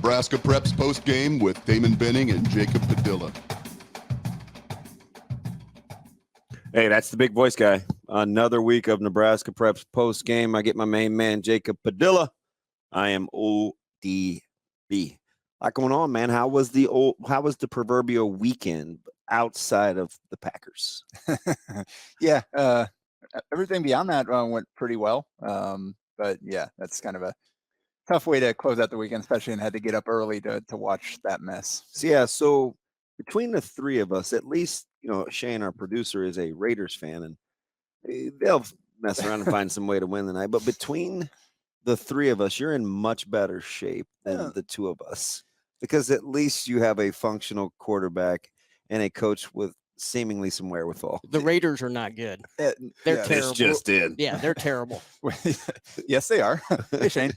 Nebraska Preps post-game with Damon Benning and Jacob Padilla. Hey, that's the big voice guy. Another week of Nebraska Preps post-game. I get my main man, Jacob Padilla. I am ODB. A lot going on, man. How was the proverbial weekend outside of the Packers? Yeah, everything beyond that went pretty well. But yeah, that's kind of a tough way to close out the weekend, especially and had to get up early to watch that mess. So between the three of us, at least, Shane, our producer, is a Raiders fan, and they'll mess around and find some way to win tonight. But between the three of us, you're in much better shape than the two of us, because at least you have a functional quarterback and a coach with seemingly some wherewithal. The Raiders are not good. They're terrible. This just in. Yeah, they're terrible. Yes, they are. Hey, Shane.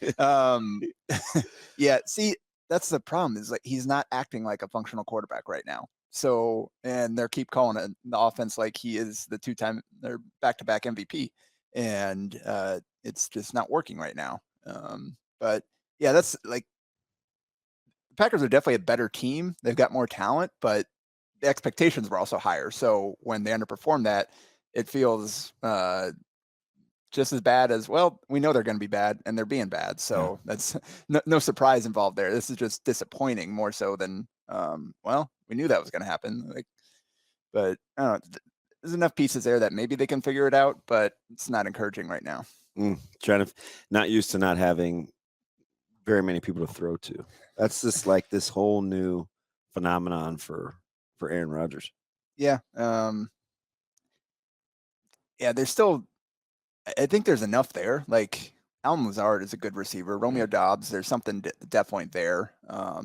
Yeah, see, that's the problem is like he's not acting like a functional quarterback right now. So, and they keep calling it the offense like he is the two-time, they're back-to-back MVP, and it's just not working right now. But yeah, that's like the Packers are definitely a better team. They've got more talent, but the expectations were also higher. So when they underperform that, it feels just as bad as, well, we know they're going to be bad and they're being bad. So that's no surprise involved there. This is just disappointing more so than, well, we knew that was going to happen. But I don't know, there's enough pieces there that maybe they can figure it out, but it's not encouraging right now. Not used to not having very many people to throw to. That's just like this whole new phenomenon for Aaron Rodgers. Yeah. Yeah, there's still, I think there's enough there. Like Allen Lazard is a good receiver. Romeo Dobbs, there's something definitely there.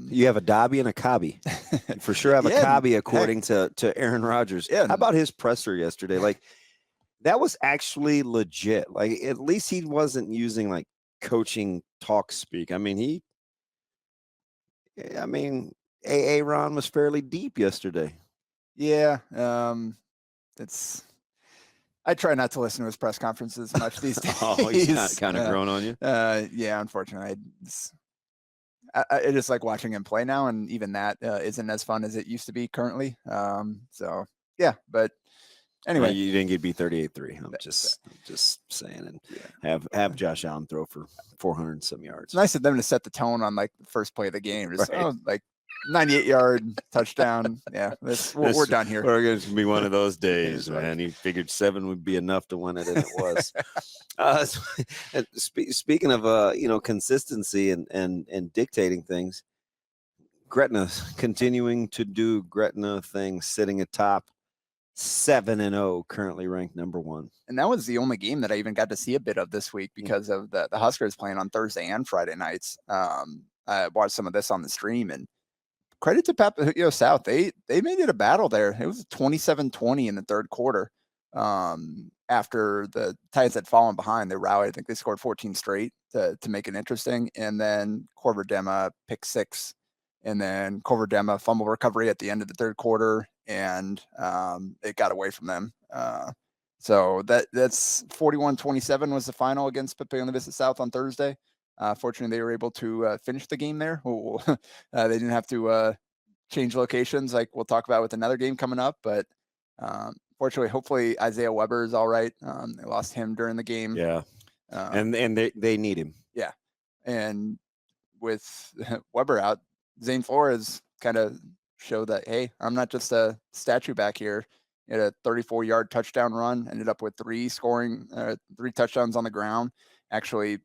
You have a Dobby and a Cobby. You for sure have a Cobby according to Aaron Rodgers. Yeah. How about his presser yesterday? Like, that was actually legit. Like, at least he wasn't using like coaching talk speak. I mean, AA Ron was fairly deep yesterday. Yeah. I try not to listen to his press conferences much these days. Oh, he's kind of grown on you. Yeah, unfortunately, I just like watching him play now, and even that isn't as fun as it used to be currently. So yeah, but anyway, you didn't get beat 38-3. I'm just saying, and have Josh Allen throw for 400 and some yards. It's nice of them to set the tone on like the first play of the game. Just like 98-yard touchdown. Yeah, we're done here. We're going to be one of those days, man. He figured 7 would be enough to win it, and it was. Speaking of consistency and dictating things, Gretna continuing to do Gretna things, sitting atop 7-0, currently ranked number 1. And that was the only game that I even got to see a bit of this week because of the Huskers playing on Thursday and Friday nights. I watched some of this on the stream, and credit to Padilla South. They made it a battle there. It was 27-20 in the third quarter. After the Titans had fallen behind, they rallied. I think they scored 14 straight to make it interesting. And then Corver Dema pick 6. And then Corver Dema fumble recovery at the end of the third quarter. And it got away from them. So that's 41-27 was the final against Padilla South on Thursday. Fortunately, they were able to finish the game there. They didn't have to change locations like we'll talk about with another game coming up. But fortunately, hopefully Isaiah Weber is all right. They lost him during the game. Yeah, and they need him. Yeah, and with Weber out, Zane Flores kind of showed that, hey, I'm not just a statue back here. He had a 34-yard touchdown run, ended up with 3 touchdowns on the ground. Actually,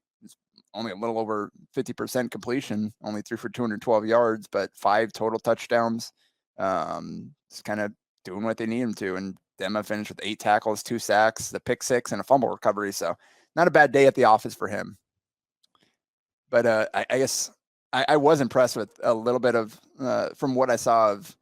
only a little over 50% completion, only threw for 212 yards, but 5 total touchdowns. Just kind of doing what they need him to. And Dema finished with 8 tackles, 2 sacks, the pick 6, and a fumble recovery. So not a bad day at the office for him. But I guess I was impressed with a little bit of, from what I saw of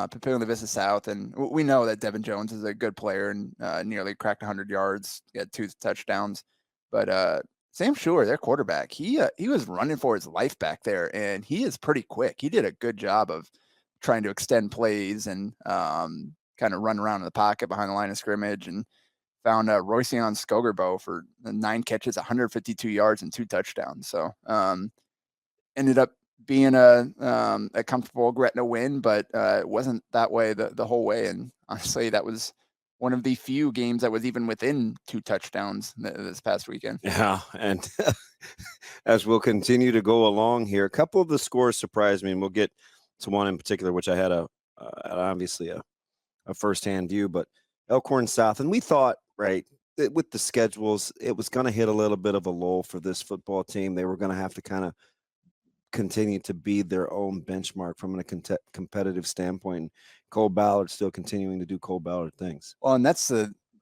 Padilla South. And we know that Devin Jones is a good player and nearly cracked 100 yards, got 2 touchdowns. But Sam Schuer, their quarterback, he was running for his life back there, and he is pretty quick. He did a good job of trying to extend plays and kind of run around in the pocket behind the line of scrimmage, and found Royceon Skogerbo for 9 catches, 152 yards, and 2 touchdowns. So ended up being a comfortable Gretna win, but it wasn't that way the whole way. And honestly, that was one of the few games that was even within 2 touchdowns this past weekend. Yeah, and as we'll continue to go along here, a couple of the scores surprised me, and we'll get to one in particular, which I had obviously a firsthand view, but Elkhorn South, and we thought, right, that with the schedules, it was going to hit a little bit of a lull for this football team. They were going to have to kind of continue to be their own benchmark from a competitive standpoint. Cole Ballard still continuing to do Cole Ballard things. Well,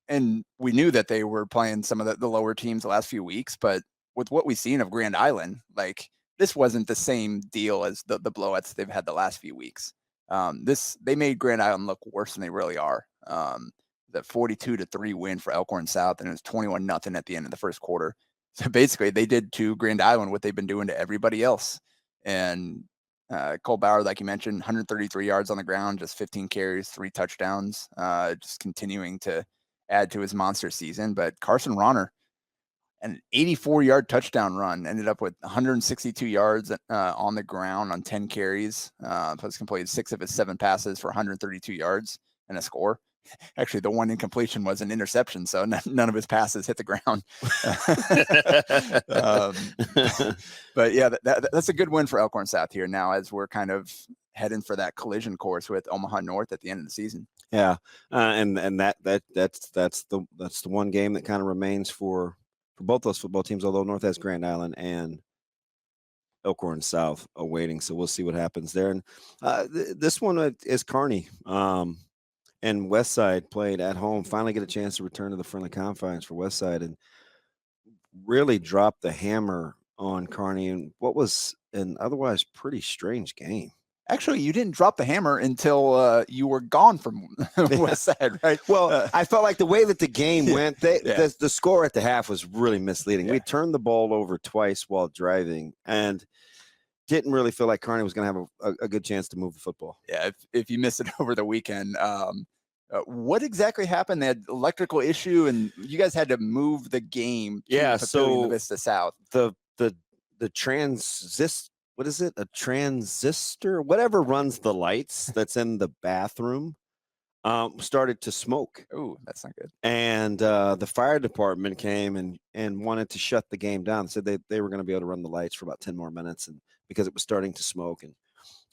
and we knew that they were playing some of the lower teams the last few weeks, but with what we've seen of Grand Island, like this wasn't the same deal as the blowouts they've had the last few weeks. They made Grand Island look worse than they really are. The 42-3 win for Elkhorn South, and it was 21-0 at the end of the first quarter. So basically, they did to Grand Island what they've been doing to everybody else. And Cole Bauer, like you mentioned, 133 yards on the ground, just 15 carries, 3 touchdowns, just continuing to add to his monster season. But Carson Rauner, an 84-yard touchdown run, ended up with 162 yards on the ground on 10 carries. Plus completed 6 of his 7 passes for 132 yards and a score. Actually, the one incompletion was an interception, so none of his passes hit the ground. But yeah, that's a good win for Elkhorn South here now, as we're kind of heading for that collision course with Omaha North at the end of the season. Yeah, and that's the one game that kind of remains for both those football teams. Although North has Grand Island and Elkhorn South awaiting, so we'll see what happens there. And this one is Kearney. And Westside played at home, finally get a chance to return to the friendly confines for Westside and really drop the hammer on Kearney in what was an otherwise pretty strange game. Actually, you didn't drop the hammer until you were gone from Westside, right? Well, I felt like the way that the game went, the score at the half was really misleading. Yeah. We turned the ball over twice while driving and didn't really feel like Kearney was going to have a good chance to move the football. Yeah, if you missed it over the weekend, what exactly happened? They had electrical issue, and you guys had to move the game. So Vista South. The transistor. What is it? A transistor? Whatever runs the lights that's in the bathroom started to smoke. Oh, that's not good. And the fire department came and wanted to shut the game down. Said they were going to be able to run the lights for about 10 more minutes, and because it was starting to smoke, and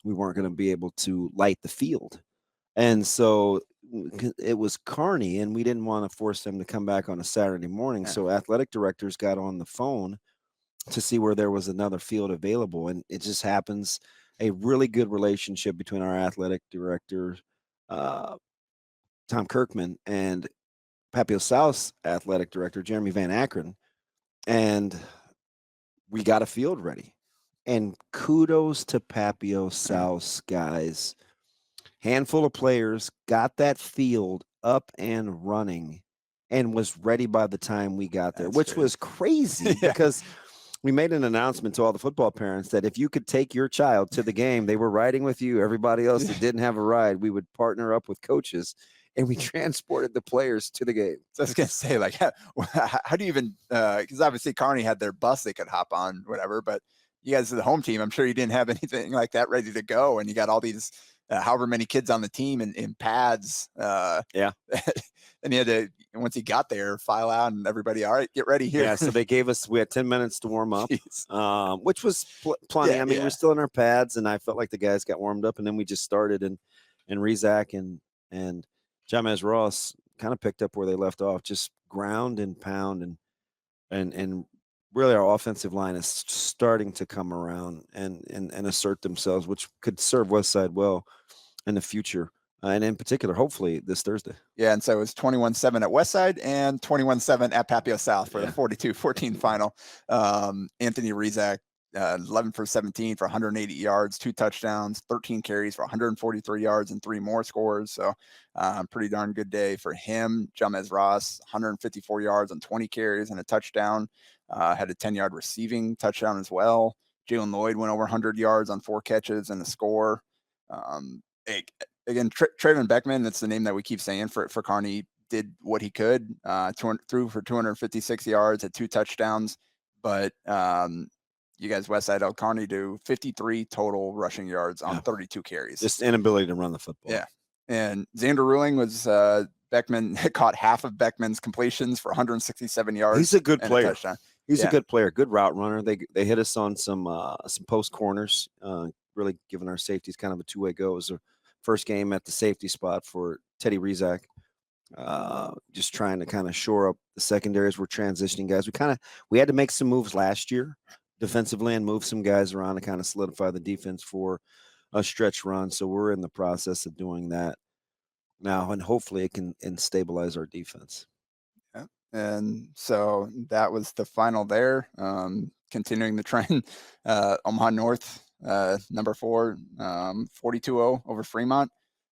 we weren't going to be able to light the field. And so it was Kearney, and we didn't want to force them to come back on a Saturday morning. Yeah. So athletic directors got on the phone to see where there was another field available. And it just happens a really good relationship between our athletic director, Tom Kirkman, and Papio South's athletic director, Jeremy Van Akron. And we got a field ready. And kudos to Papio South's guys. Handful of players got that field up and running and was ready by the time we got there, which was crazy because we made an announcement to all the football parents that if you could take your child to the game, they were riding with you. Everybody else that didn't have a ride, we would partner up with coaches, and we transported the players to the game. So I was going to say, like, how do you even because obviously Kearney had their bus they could hop on, whatever, but you guys are the home team. I'm sure you didn't have anything like that ready to go, and you got all these however many kids on the team in pads. Yeah. And he had to, once he got there, file out and everybody, all right, get ready here. Yeah, so we had 10 minutes to warm up, which was plenty. Yeah, I mean, we're still in our pads, and I felt like the guys got warmed up, and then we just started, and Rezak and Jamez Ross kind of picked up where they left off, just ground and pound, and really our offensive line is starting to come around and assert themselves, which could serve Westside well in the future. And in particular, hopefully this Thursday. Yeah, and so it was 21-7 at Westside and 21-7 at Papio South for the 42-14 final. Anthony Rezak, 11 for 17 for 180 yards, 2 touchdowns, 13 carries for 143 yards, and 3 more scores. So pretty darn good day for him. Jamez Ross, 154 yards on 20 carries and a touchdown. Had a 10-yard receiving touchdown as well. Jalen Lloyd went over 100 yards on 4 catches and a score. Again, Traven Beckman, that's the name that we keep saying for Kearney, did what he could, threw for 256 yards, had 2 touchdowns. But you guys west side El Carney do 53 total rushing yards on 32 carries. Just inability to run the football. Yeah. And Xander Ruling was Beckman caught half of Beckman's completions for 167 yards. He's a good and player. A touchdown. He's a good player, good route runner. They hit us on some post corners, really giving our safeties kind of a two-way go. It was the first game at the safety spot for Teddy Rizak. Just trying to kind of shore up the secondaries. We're transitioning guys. We had to make some moves last year defensively and move some guys around to kind of solidify the defense for a stretch run. So we're in the process of doing that now, and hopefully it can stabilize our defense. Yeah. And so that was the final there. Continuing the trend, Omaha North, number 4, 42-0 over Fremont.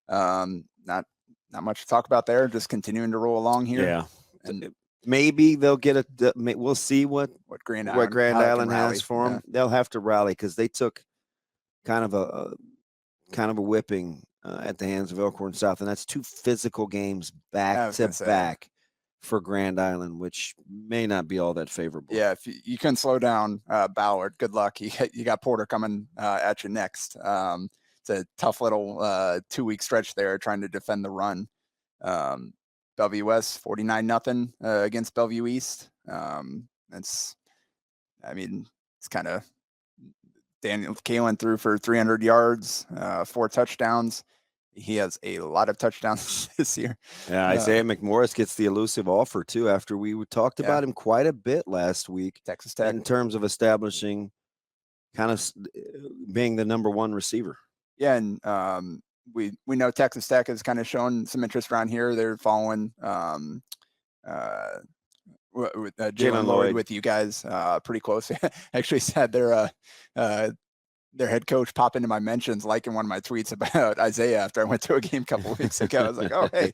Not much to talk about there. Just continuing to roll along here. Yeah. And maybe they'll get we'll see what Grand Island has for them. Yeah. They'll have to rally because they took kind of a whipping at the hands of Elkhorn South, and that's 2 physical games back to back for Grand Island, which may not be all that favorable. Yeah, if you can slow down Bauer, good luck. You got Porter coming at you next. It's a tough little 2-week stretch there trying to defend the run. Bellevue West 49-0 against Bellevue East. It's kind of Daniel Kalen threw for 300 yards, 4 touchdowns. He has a lot of touchdowns this year. Yeah, Isaiah McMorris gets the elusive offer too. After we talked about him quite a bit last week, Texas Tech, in terms of establishing, kind of being the number 1 receiver. Yeah, and we know Texas Tech has kind of shown some interest around here. They're following Jalen Lloyd with you guys pretty close. Actually said their head coach pop into my mentions, liking one of my tweets about Isaiah after I went to a game a couple of weeks ago. I was like, oh, hey,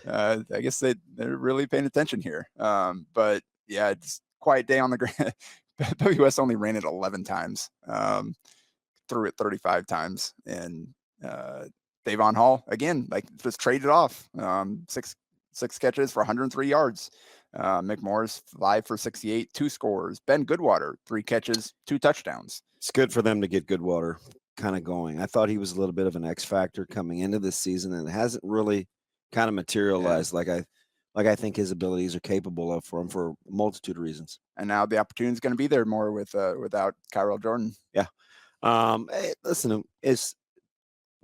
I guess they're really paying attention here. But yeah, it's quiet day on the ground. WS only ran it 11 times, threw it 35 times. And Davon Hall, again, just traded off 6 catches for 103 yards. McMorris 5 for 68, 2 scores. Ben Goodwater, 3 catches, 2 touchdowns. It's good for them to get Goodwater kind of going. I thought he was a little bit of an X factor coming into this season, and it hasn't really kind of materialized like I think his abilities are capable of for him for a multitude of reasons. And now the opportunity is going to be there more without Kyrell Jordan. Yeah. Hey, listen,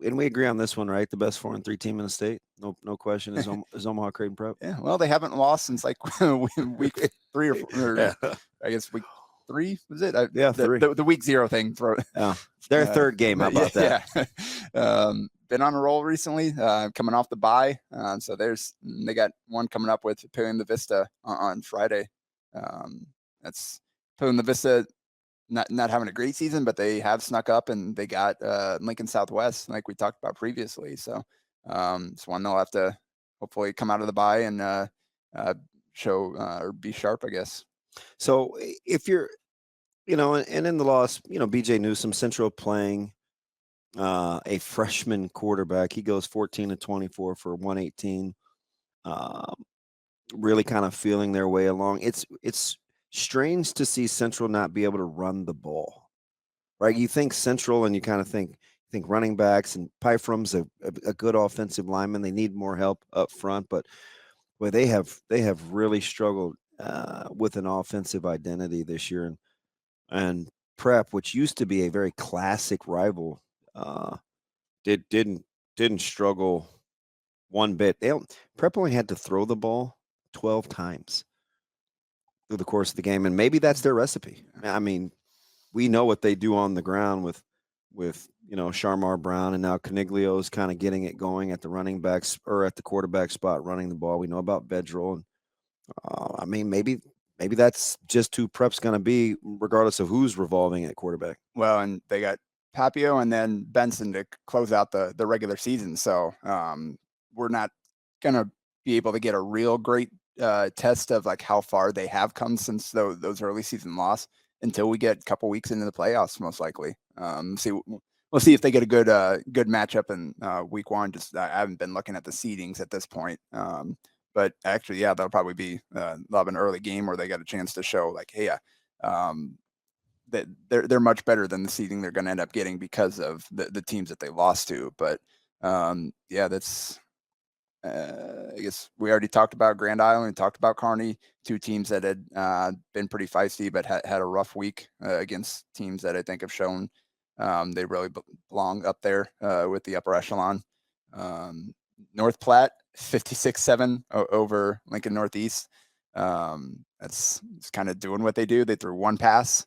and we agree on this one, right? The best 4-3 team in the state, no question, is Omaha Creighton Prep. Yeah, well, they haven't lost since week 3 or 4. I guess week 3 was it? 3. The week 0 thing. Their third game. How about that? Yeah. Been on a roll recently, coming off the bye. So they got one coming up with Padilla the Vista on Friday. That's Padilla the Vista. Not having a great season, but they have snuck up and they got Lincoln Southwest, like we talked about previously. So it's one they'll have to hopefully come out of the bye and show or be sharp, I guess. So if you're, and in the loss, BJ Newsom, Central playing a freshman quarterback. He goes 14-24 for 118. Really kind of feeling their way along. It's strange to see Central not be able to run the ball, right? You think Central and you kind of think running backs, and Pyfrum's a good offensive lineman. They need more help up front, but boy, they have really struggled with an offensive identity this year. And Prep, which used to be a very classic rival, didn't struggle one bit. Prep only had to throw the ball 12 times through the course of the game, and maybe that's their recipe. I mean, we know what they do on the ground with Sharmar Brown, and now Caniglio's kind of getting it going at the running backs or at the quarterback spot, running the ball. We know about Bedrell, and maybe that's just who Prep's going to be, regardless of who's revolving at quarterback. Well, and they got Papio and then Benson to close out the regular season, so we're not going to be able to get a real great test of how far they have come since those early season loss until we get a couple weeks into the playoffs, most likely. We'll see if they get a good matchup in week 1. I haven't been looking at the seedings at this point, but actually, yeah, that'll probably be they'll have an early game where they got a chance to show hey, they're much better than the seeding they're going to end up getting because of the teams that they lost to. But yeah, that's I guess we already talked about Grand Island, we talked about Kearney, two teams that had been pretty feisty, but had a rough week against teams that I think have shown they really belong up there with the upper echelon. North Platte, 56-7 over Lincoln Northeast. That's kind of doing what they do. They threw one pass,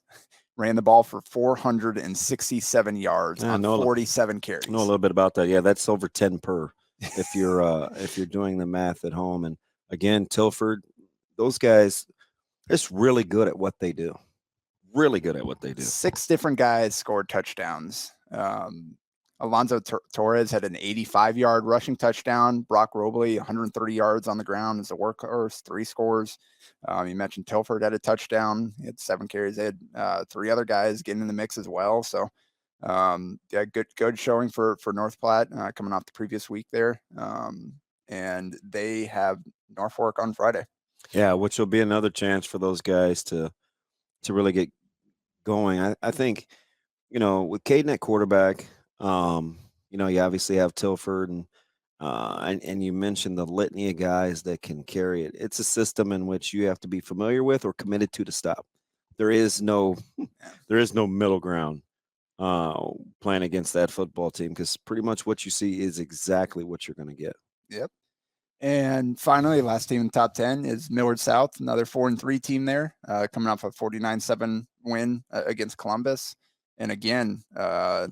ran the ball for 467 yards on 47 carries. I know a little bit about that. Yeah, that's over 10 per. If you're doing the math at home. And again, Tilford, those guys, it's really good at what they do. Really good at what they do. 6 different guys scored touchdowns. Alonzo Torres had an 85-yard rushing touchdown. Brock Robley, 130 yards on the ground as a workhorse, 3 scores. You mentioned Tilford had a touchdown. He had 7 carries. They had 3 other guys getting in the mix as well. So yeah, good showing for North Platte coming off the previous week there. And they have Norfolk on Friday. Yeah, which will be another chance for those guys to really get going. I think, with Caden at quarterback, you obviously have Tilford and you mentioned the litany of guys that can carry it. It's a system in which you have to be familiar with or committed to stop. There is no middle ground playing against that football team, because pretty much what you see is exactly what you're going to get. Yep. And finally, last team in the top 10 is Millard South, another 4-3 team there, coming off a 49-7 win against Columbus. And again, Cam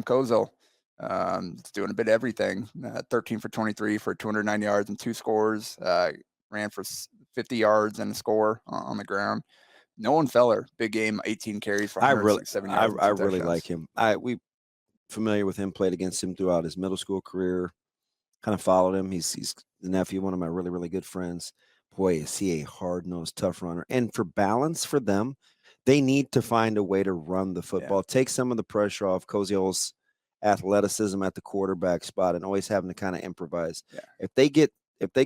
Kozel is doing a bit of everything. 13 for 23 for 209 yards and 2 scores. Ran for 50 yards and a score on the ground. Nolan Feller, big game, 18 carries for 167 yards. I really like him. We familiar with him, played against him throughout his middle school career. Kind of followed him. He's the nephew, one of my really, really good friends. Boy, is he a hard-nosed, tough runner. And for balance for them, they need to find a way to run the football, take some of the pressure off Koziel's athleticism at the quarterback spot and always having to kind of improvise. Yeah. If they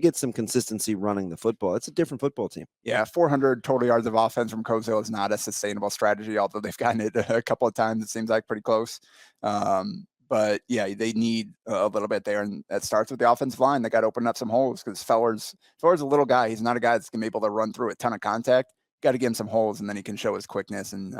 get some consistency running the football, it's a different football team. Yeah, 400 total yards of offense from Koziel is not a sustainable strategy, although they've gotten it a couple of times. It seems like pretty close. But yeah, they need a little bit there, and that starts with the offensive line. They got to open up some holes, because Feller's a little guy. He's not a guy that's going to be able to run through a ton of contact. Got to give him some holes, and then he can show his quickness and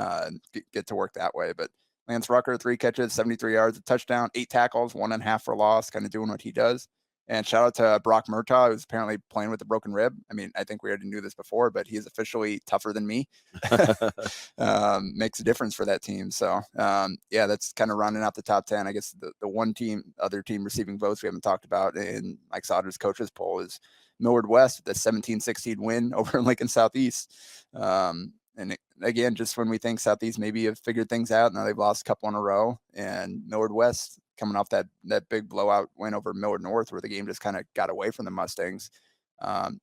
get to work that way. But Lance Rucker, 3 catches, 73 yards, a touchdown, 8 tackles, 1.5 for loss, kind of doing what he does. And shout out to Brock Murtaugh, who's apparently playing with a broken rib. I mean, I think we already knew this before, but he is officially tougher than me. Makes a difference for that team. So, yeah, that's kind of rounding out the top 10. I guess the other team receiving votes we haven't talked about in Mike Sauter's coaches poll is Millard West, the 17-16 win over Lincoln Southeast. And again, just when we think Southeast maybe have figured things out, now they've lost a couple in a row, and Millard West coming off that big blowout win over Millard North, where the game just kind of got away from the Mustangs.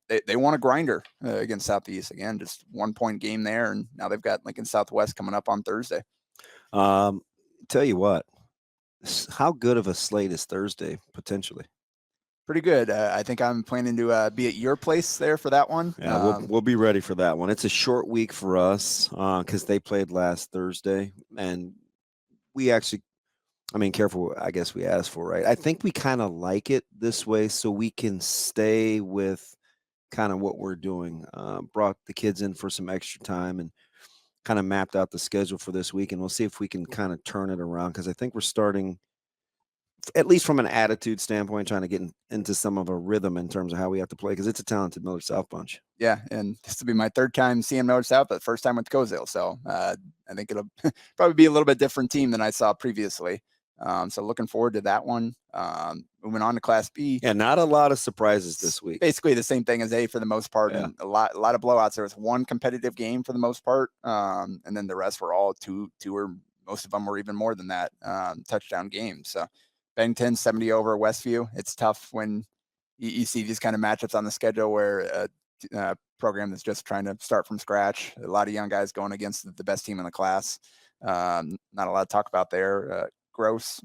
They want a grinder against Southeast. Again, just 1-point game there, and now they've got Lincoln Southwest coming up on Thursday. Tell you what, how good of a slate is Thursday potentially? Pretty good. I think I'm planning to be at your place there for that one. Yeah, we'll be ready for that one. It's a short week for us because they played last Thursday, and we actually, careful, I guess we asked for, right? I think we kind of like it this way so we can stay with kind of what we're doing. Brought the kids in for some extra time and kind of mapped out the schedule for this week, and we'll see if we can kind of turn it around, because I think we're starting, at least from an attitude standpoint, trying to get into some of a rhythm in terms of how we have to play, because it's a talented Millard South bunch. Yeah, and this will be my 3rd time seeing Millard South, but first time with Koziel. So I think it'll probably be a little bit different team than I saw previously. So looking forward to that one. Moving on to Class B. Yeah, not a lot of surprises this week. Basically the same thing as A for the most part, Yeah. and a lot of blowouts. There was one competitive game for the most part, and then the rest were all two or most of them were even more than that, touchdown games. So Bennington 70 over Westview. It's tough when you see these kind of matchups on the schedule where a program that's just trying to start from scratch. A lot of young guys going against the best team in the class. Not a lot to talk about there. Gross,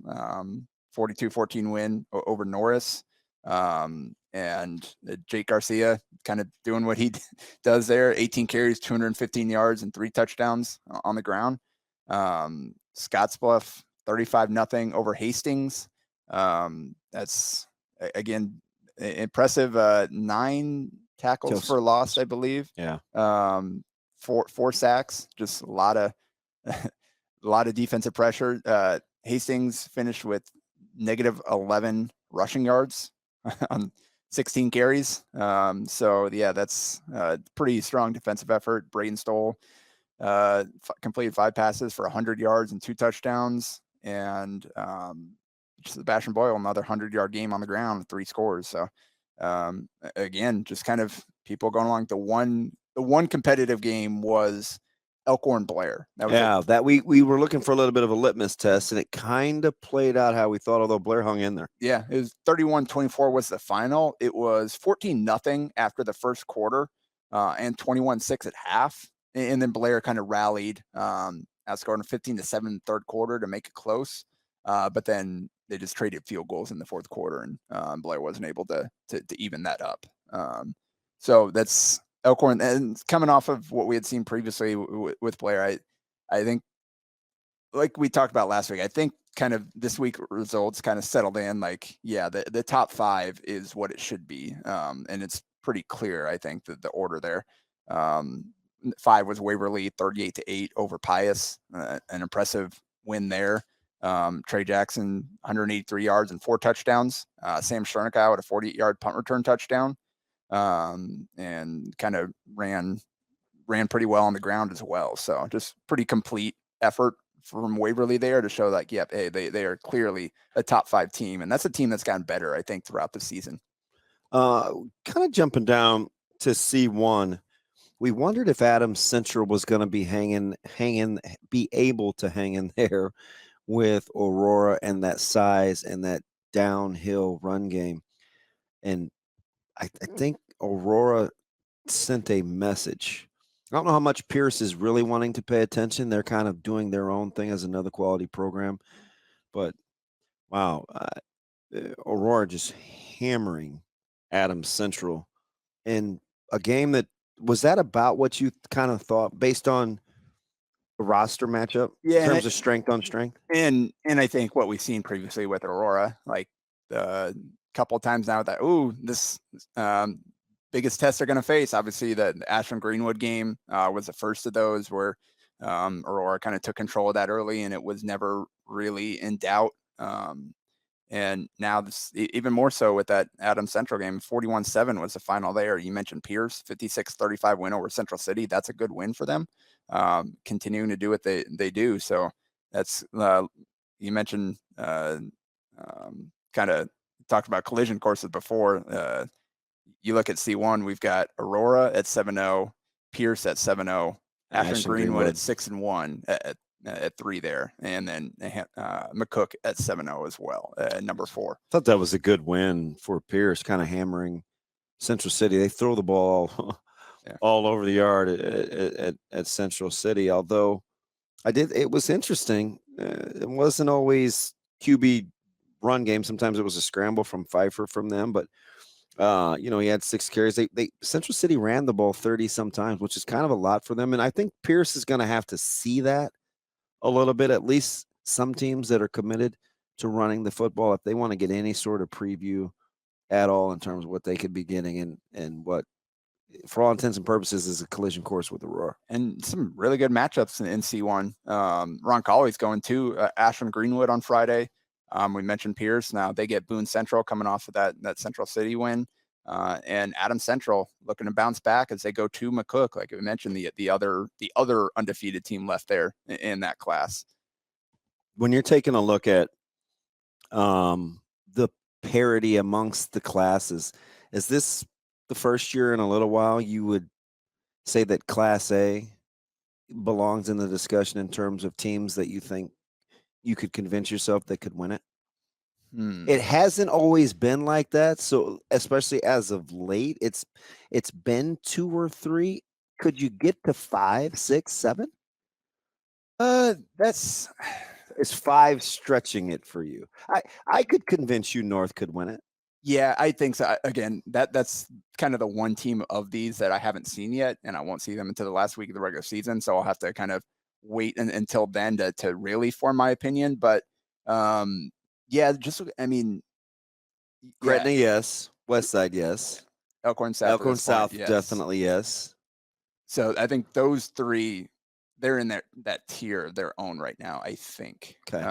42-14 win over Norris. And Jake Garcia kind of doing what he does there, 18 carries, 215 yards, and 3 touchdowns on the ground. Scottsbluff, 35-0 over Hastings. That's, again, impressive. 9 tackles for loss, I believe. Yeah. 4 sacks, just a lot of defensive pressure. Hastings finished with negative 11 rushing yards on 16 carries. So yeah, that's a pretty strong defensive effort. Braden Stoll completed 5 passes for 100 yards and 2 touchdowns. And Sebastian Boyle, another 100-yard game on the ground with 3 scores. So again, just kind of people going along. The one competitive game was Elkhorn Blair. That was that we were looking for a little bit of a litmus test, and it kind of played out how we thought, although Blair hung in there. Yeah, it was 31-24 was the final. It was 14-0 after the first quarter, and 21-6 at half. And then Blair kind of rallied, outscoring 15-7 third quarter to make it close. But then they just traded field goals in the fourth quarter, and Blair wasn't able to even that up. So that's Elkhorn, and coming off of what we had seen previously with Blair, I think, like we talked about last week, I think kind of this week results kind of settled in. Like, yeah, the top 5 is what it should be, and it's pretty clear. I think that the order there. 5 was Waverly, 38-8 over Pius, an impressive win there. Trey Jackson, 183 yards and 4 touchdowns. Sam Chernichow had a 48-yard punt return touchdown. And kind of ran pretty well on the ground as well. So just pretty complete effort from Waverly there to show that, yep, hey, they are clearly a top 5 team. And that's a team that's gotten better, I think, throughout the season. Kind of jumping down to C1, we wondered if Adams Central was going to be be able to hang in there with Aurora and that size and that downhill run game. And I think Aurora sent a message. I don't know how much Pierce is really wanting to pay attention. They're kind of doing their own thing as another quality program. But, wow, Aurora just hammering Adams Central in a game that was that about what you kind of thought based on the roster matchup in terms of strength on strength? And I think what we've seen previously with Aurora, like the couple of times now that, this biggest test they're going to face. Obviously, the Ashton Greenwood game was the first of those where Aurora kind of took control of that early, and it was never really in doubt. And now this, even more so with that Adams Central game, 41-7 was the final there. You mentioned Pierce, 56-35 win over Central City. That's a good win for them. Continuing to do what they do. So that's, you mentioned, kind of talked about collision courses before. You look at C1, we've got Aurora at 7-0, Pierce at 7-0, Ashton Greenwood at 6-1 at 3 there, and then McCook at 7-0 as well, number 4. I thought that was a good win for Pierce, kind of hammering Central City. They throw the ball all over the yard at Central City. Although it was interesting. It wasn't always QB run game. Sometimes it was a scramble from Pfeiffer from them, but he had 6 carries. They Central City ran the ball 30 sometimes, which is kind of a lot for them. And I think Pierce is going to have to see that a little bit, at least some teams that are committed to running the football, if they want to get any sort of preview at all in terms of what they could be getting and what, for all intents and purposes, is a collision course with Aurora. And some really good matchups in C1. Ron Colley's going to Ashton Greenwood on Friday. We mentioned Pierce. Now they get Boone Central coming off of that Central City win. And Adams Central looking to bounce back as they go to McCook, like we mentioned, the other undefeated team left there in that class. When you're taking a look at the parity amongst the classes, is this the first year in a little while you would say that Class A belongs in the discussion in terms of teams that you think you could convince yourself they could win it? It hasn't always been like that. So especially as of late, it's been 2 or 3. Could you get to 5, 6, 7? Is 5 stretching it for you? I could convince you North could win it. Yeah, I think so. Again, that's kind of the one team of these that I haven't seen yet, and I won't see them until the last week of the regular season. So I'll have to kind of wait until then to really form my opinion. But yeah, just I mean, Gretna, yes. West Side, yes. Elkhorn South. at Elkhorn this point, South, yes. definitely yes. So I think those three, they're in that tier of their own right now, I think. Okay.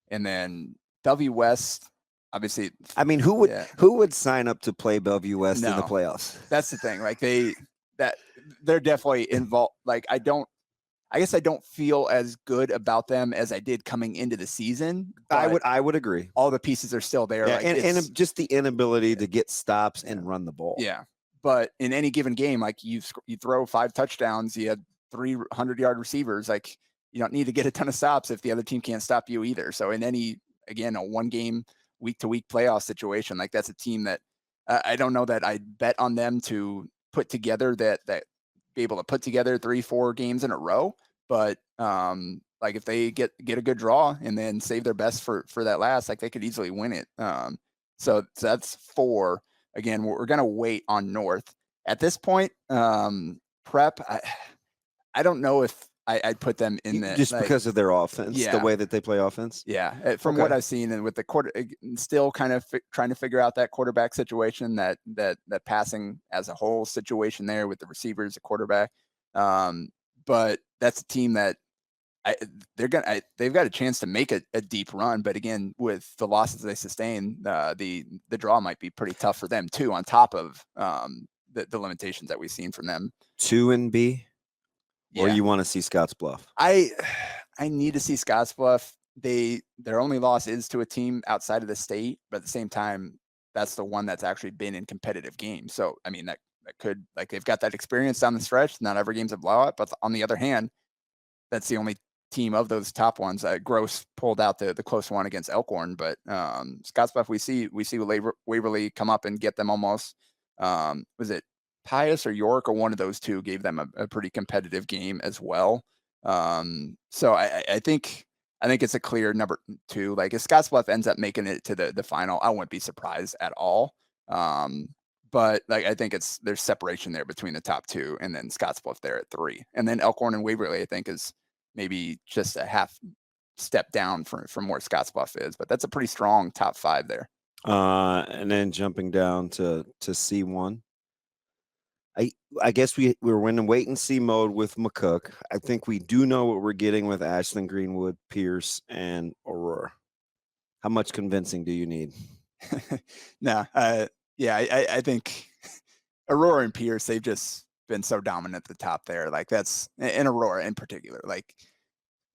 And then Bellevue West, obviously. I mean, who would sign up to play Bellevue West in the No. playoffs? That's the thing. Like they're definitely involved. Like I guess I don't feel as good about them as I did coming into the season. I would agree. All the pieces are still there. Yeah, like and just the inability to get stops and run the ball. Yeah. But in any given game, like you throw 5 touchdowns, you had 300-yard receivers. Like you don't need to get a ton of stops if the other team can't stop you either. So in a one game week-to-week playoff situation, like that's a team that I don't know that I'd bet on them to put together that be able to put together 3-4 games in a row. But like if they get a good draw and then save their best for that last, like they could easily win it. So that's 4. Again, we're going to wait on North at this point. Prep, I don't know if I'd put them in that just because of their offense, the way that they play offense. Yeah, from what I've seen, and with the still kind of trying to figure out that quarterback situation, that passing as a whole situation there with the receivers, the quarterback. But that's a team that they've got a chance to make a deep run, but again, with the losses they sustain, the draw might be pretty tough for them too. On top of the limitations that we've seen from them. 2 and B, or you want to see Scottsbluff? I need to see Scottsbluff. Their only loss is to a team outside of the state, but at the same time, that's the one that's actually been in competitive games. So I mean that could, like, they've got that experience down the stretch. Not every game's a blowout, but on the other hand, that's the only team of those top ones. Gross pulled out the close one against Elkhorn, but Scottsbluff, we see Waverly come up and get them almost. Was it Pius or York, or one of those two gave them a pretty competitive game as well. So I think it's a clear number 2. Like if Scottsbluff ends up making it to the final, I wouldn't be surprised at all. But like I think there's separation there between the top 2, and then Scottsbluff there at 3, and then Elkhorn and Waverly I think is maybe just a half step down from where Scottsbluff is, but that's a pretty strong top 5 there. And then jumping down to C1. I guess we're in wait and see mode with McCook. I think we do know what we're getting with Ashton Greenwood, Pierce, and Aurora. How much convincing do you need? No, I think Aurora and Pierce, they've just been so dominant at the top there. Like that's, and Aurora in particular, like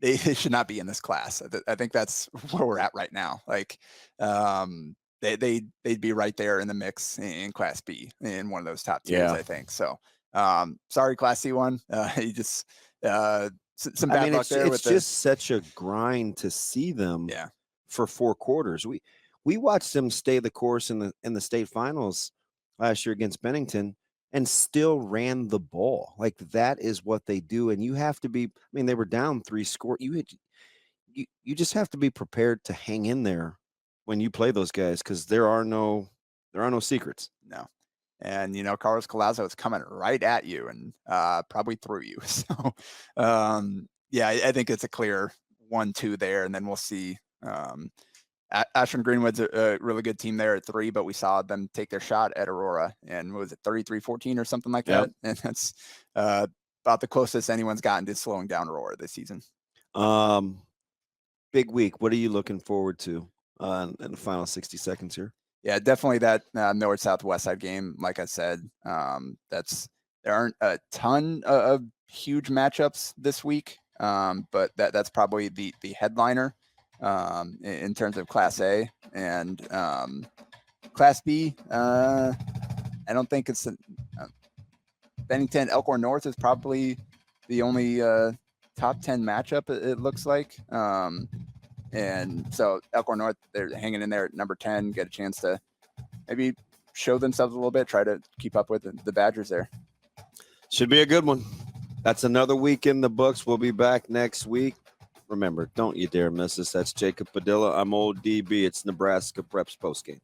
they should not be in this class. I think that's where we're at right now. Like they'd be right there in the mix in Class B in one of those top tiers, I think. So sorry, Class C1. You just some bad luck there. It's just such a grind to see them for 4 quarters. We watched them stay the course in the state finals last year against Bennington and still ran the ball. Like that is what they do. And you have to be, I mean, they were down 3 score. You just have to be prepared to hang in there when you play those guys, because there are no secrets. No. And Carlos Collazo is coming right at you and probably through you. So I think it's a clear 1-2 there, and then we'll see. Ashton Greenwood's a really good team there at 3, but we saw them take their shot at Aurora, and what was it, 33-14 or something like that? And that's about the closest anyone's gotten to slowing down Aurora this season. Big week. What are you looking forward to in the final 60 seconds here? Yeah, definitely that Millard South West Side game. Like I said, there aren't a ton of huge matchups this week, but that's probably the headliner in terms of Class A. And Class B, I don't think it's Bennington. Elkhorn North is probably the only top 10 matchup, it looks like. And so Elkhorn North, they're hanging in there at number 10, get a chance to maybe show themselves a little bit, try to keep up with the Badgers there. Should be a good one. That's another week in the books. We'll be back next week. Remember, don't you dare miss us. That's Jacob Padilla. I'm Old DB. It's Nebraska Preps postgame.